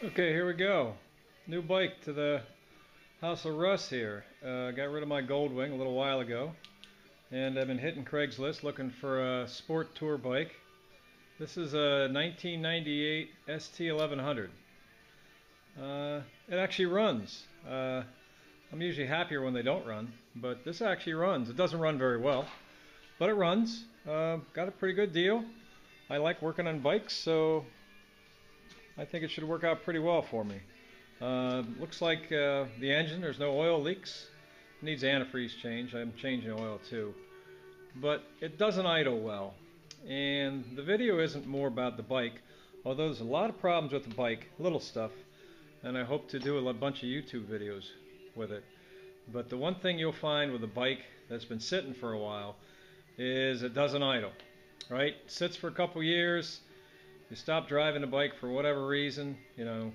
Okay, here we go. New bike to the House of Russ here. Got rid of my Goldwing a little while ago, and I've been hitting Craigslist looking for a sport tour bike. This is a 1998 ST1100. It actually runs. I'm usually happier when they don't run, but this actually runs. It doesn't run very well, but it runs. Got a pretty good deal. I like working on bikes, so I think it should work out pretty well for me. Looks like the engine, there's no oil leaks. It needs antifreeze change. I'm changing oil too. But it doesn't idle well. And the video isn't more about the bike, although there's a lot of problems with the bike, little stuff, and I hope to do a bunch of YouTube videos with it. But the one thing you'll find with a bike that's been sitting for a while is it doesn't idle, right? It sits for a couple years. You stop driving the bike for whatever reason, you know,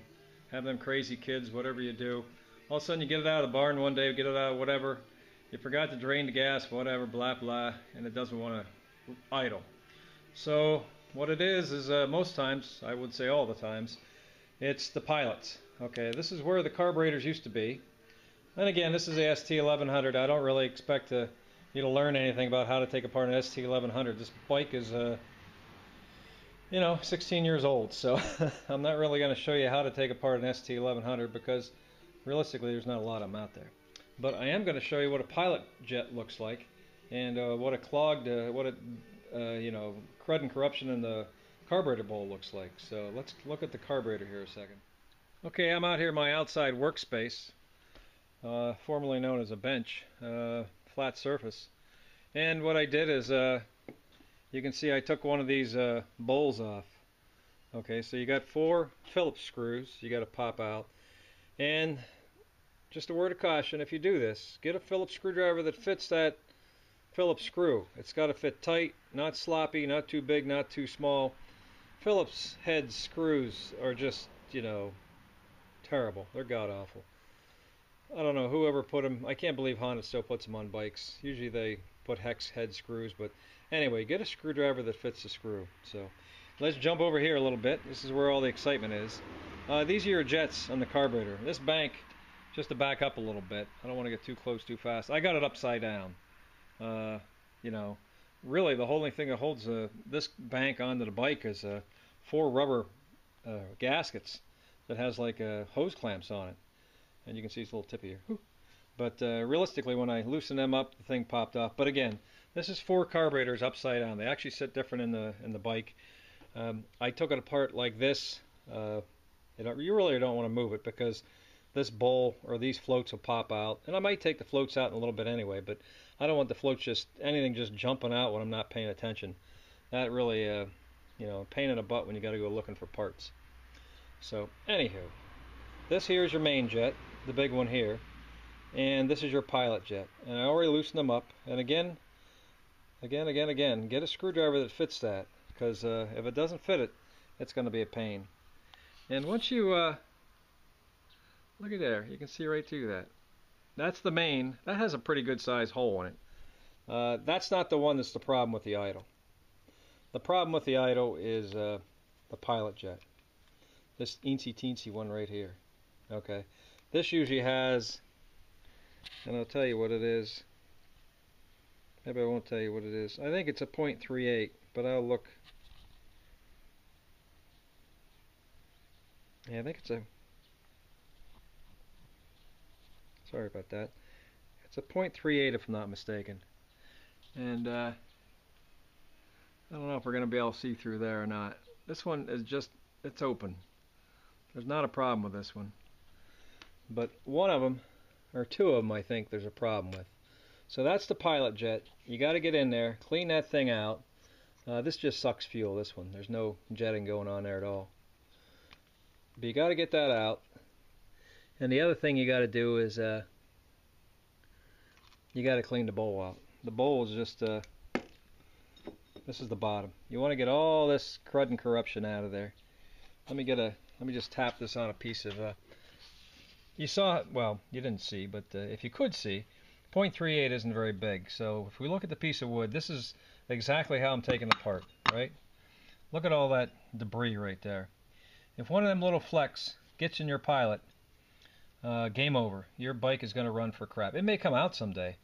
have them crazy kids, whatever you do. All of a sudden you get it out of the barn one day, get it out of whatever, you forgot to drain the gas, whatever, blah, blah, and it doesn't want to idle. So what it is most times, I would say all the times, it's the pilots. Okay, this is where the carburetors used to be. And again, this is the ST1100. I don't really expect you to learn anything about how to take apart an ST1100. This bike is 16 years old, so I'm not really going to show you how to take apart an ST1100 because realistically there's not a lot of them out there. But I am going to show you what a pilot jet looks like and what a clogged, crud and corruption in the carburetor bowl looks like. So let's look at the carburetor here a second. Okay, I'm out here in my outside workspace, formerly known as a bench, flat surface. And what I did is you can see I took one of these bowls off. Okay, so you got 4 Phillips screws you got to pop out. And just a word of caution, if you do this, get a Phillips screwdriver that fits that Phillips screw. It's got to fit tight, not sloppy, not too big, not too small. Phillips head screws are just, terrible. They're god-awful. I don't know whoever put them. I can't believe Honda still puts them on bikes. Usually they put hex head screws, but anyway, get a screwdriver that fits the screw. So let's jump over here a little bit. This is where all the excitement is. These are your jets on the carburetor. This bank, just to back up a little bit, I don't want to get too close too fast. I got it upside down. Really the only thing that holds this bank onto the bike is 4 rubber gaskets that has like hose clamps on it. And you can see it's a little tippy here. Whew. But realistically, when I loosened them up, the thing popped off. But again, this is 4 carburetors upside down. They actually sit different in the bike. I took it apart like this. You really don't want to move it because this bowl or these floats will pop out. And I might take the floats out in a little bit anyway, but I don't want the floats anything just jumping out when I'm not paying attention. That really, pain in the butt when you got to go looking for parts. So, anywho, this here is your main jet, the big one here. And this is your pilot jet. And I already loosened them up. And again, get a screwdriver that fits that. Because if it doesn't fit it, it's going to be a pain. And once you, look at there, you can see right through that. That's the main. That has a pretty good size hole in it. That's not the one that's the problem with the idle. The problem with the idle is the pilot jet. This eensy teensy one right here. Okay. This usually has, and I'll tell you what it is. Maybe I won't tell you what it is. I think it's a .38, but I'll look. Yeah, I think it's sorry about that. It's a .38 if I'm not mistaken. And I don't know if we're going to be able to see through there or not. This one is just, it's open. There's not a problem with this one. But one of them, or 2 of them, I think there's a problem with. So that's the pilot jet. You got to get in there, clean that thing out. This just sucks fuel, this one. There's no jetting going on there at all. But you got to get that out. And the other thing you got to do is you got to clean the bowl out. The bowl is just this is the bottom. You want to get all this crud and corruption out of there. Let me just tap this on a piece of you saw, well, you didn't see, but if you could see, .38 isn't very big. So if we look at the piece of wood, this is exactly how I'm taking it apart, right? Look at all that debris right there. If one of them little flecks gets in your pilot, game over. Your bike is going to run for crap. It may come out someday.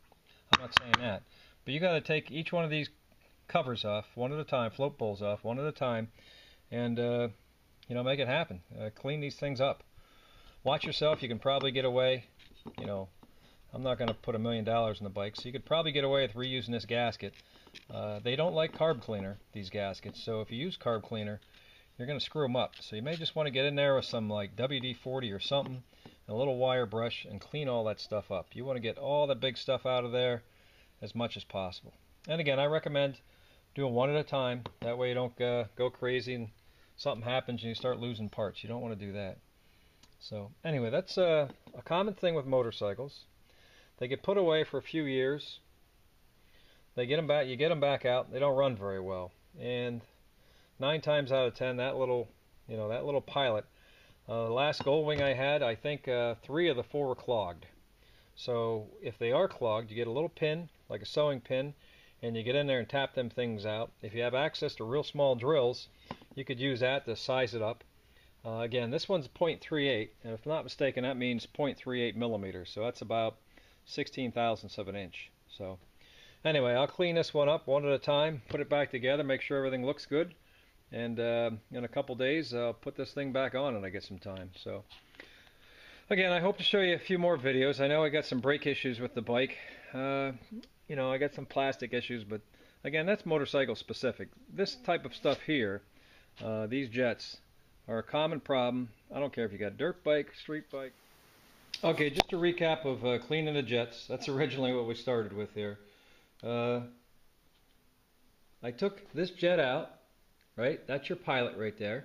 I'm not saying that. But you got to take each one of these covers off one at a time, float bowls off one at a time, and make it happen. Clean these things up. Watch yourself. You can probably get away. I'm not going to put $1 million in the bike, so you could probably get away with reusing this gasket. They don't like carb cleaner, these gaskets, so if you use carb cleaner, you're going to screw them up. So you may just want to get in there with some like WD-40 or something, and a little wire brush, and clean all that stuff up. You want to get all the big stuff out of there as much as possible. And again, I recommend doing one at a time. That way you don't go crazy and something happens and you start losing parts. You don't want to do that. So anyway, that's a common thing with motorcycles. They get put away for a few years. They get them back. You get them back out. They don't run very well. And 9 times out of 10, that little pilot. The last Goldwing I had, I think 3 of the 4 were clogged. So if they are clogged, you get a little pin, like a sewing pin, and you get in there and tap them things out. If you have access to real small drills, you could use that to size it up. Again, this one's 0.38, and if I'm not mistaken, that means 0.38 millimeters. So that's about 16/1000ths of an inch. So anyway, I'll clean this one up one at a time, put it back together, make sure everything looks good, and in a couple days I'll put this thing back on and I get some time. So again, I hope to show you a few more videos. I know I got some brake issues with the bike. I got some plastic issues, but again, that's motorcycle specific. This type of stuff here, these jets, are a common problem. I don't care if you got a dirt bike, street bike. Okay, just a recap of cleaning the jets. That's originally what we started with here. I took this jet out, right? That's your pilot right there.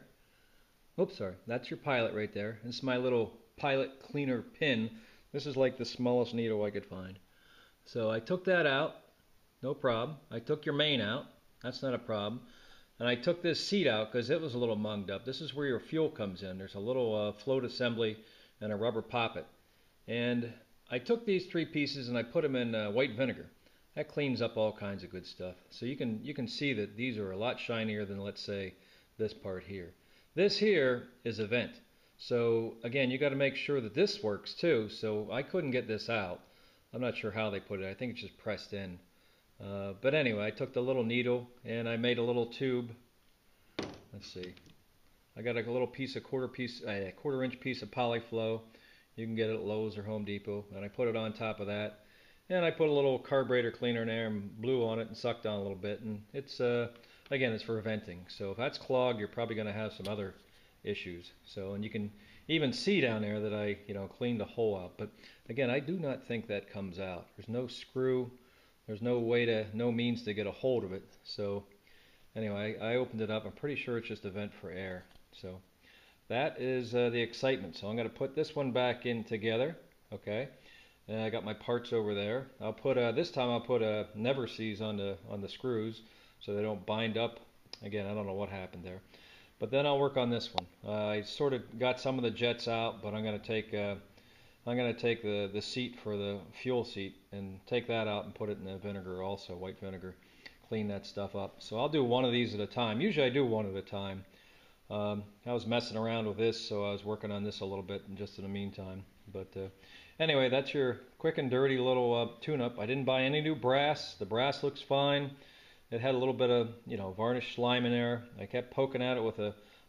Oops, sorry. That's your pilot right there. This is my little pilot cleaner pin. This is like the smallest needle I could find. So I took that out, no problem. I took your main out. That's not a problem. And I took this seat out because it was a little munged up. This is where your fuel comes in. There's a little float assembly and a rubber poppet. And I took these 3 pieces and I put them in white vinegar. That cleans up all kinds of good stuff. So you can see that these are a lot shinier than, let's say, this part here. This here is a vent. So again, you got to make sure that this works too. So I couldn't get this out. I'm not sure how they put it. I think it's just pressed in. But anyway, I took the little needle and I made a little tube. Let's see. I got a little piece, a quarter inch piece of polyflow. You can get it at Lowe's or Home Depot. And I put it on top of that. And I put a little carburetor cleaner in there and blew on it and sucked on a little bit. And it's, again, it's for venting. So if that's clogged, you're probably going to have some other issues. So, and you can even see down there that I, cleaned the hole out. But again, I do not think that comes out. There's no screw. There's no means to get a hold of it. So anyway, I opened it up. I'm pretty sure it's just a vent for air. So that is the excitement. So I'm going to put this one back in together. Okay. And I got my parts over there. I'll put this time I'll put never seize on the screws so they don't bind up. Again, I don't know what happened there. But then I'll work on this one. I sort of got some of the jets out, but I'm going to take the seat for the fuel seat and take that out and put it in the vinegar also, white vinegar. Clean that stuff up. So I'll do one of these at a time. Usually I do one at a time. I was messing around with this, so I was working on this a little bit just in the meantime. But anyway, that's your quick and dirty little tune-up. I didn't buy any new brass. The brass looks fine. It had a little bit of varnish slime in there. I kept poking at it with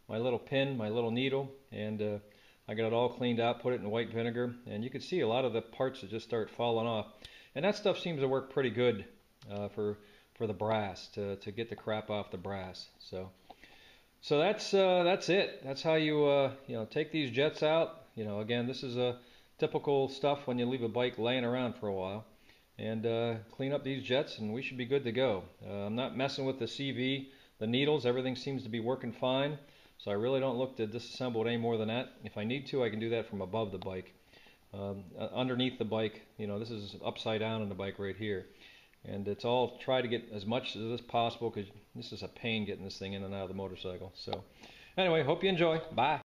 my little pin, my little needle, and I got it all cleaned out, put it in white vinegar, and you can see a lot of the parts that just start falling off. And that stuff seems to work pretty good for the brass, to get the crap off the brass. So that's it. That's how you take these jets out. Again, this is a typical stuff when you leave a bike laying around for a while, and clean up these jets, and we should be good to go. I'm not messing with the CV, the needles. Everything seems to be working fine. So I really don't look to disassemble it any more than that. If I need to, I can do that from above the bike. Underneath the bike, this is upside down on the bike right here. And it's all, try to get as much of this possible because this is a pain getting this thing in and out of the motorcycle. So anyway, hope you enjoy. Bye.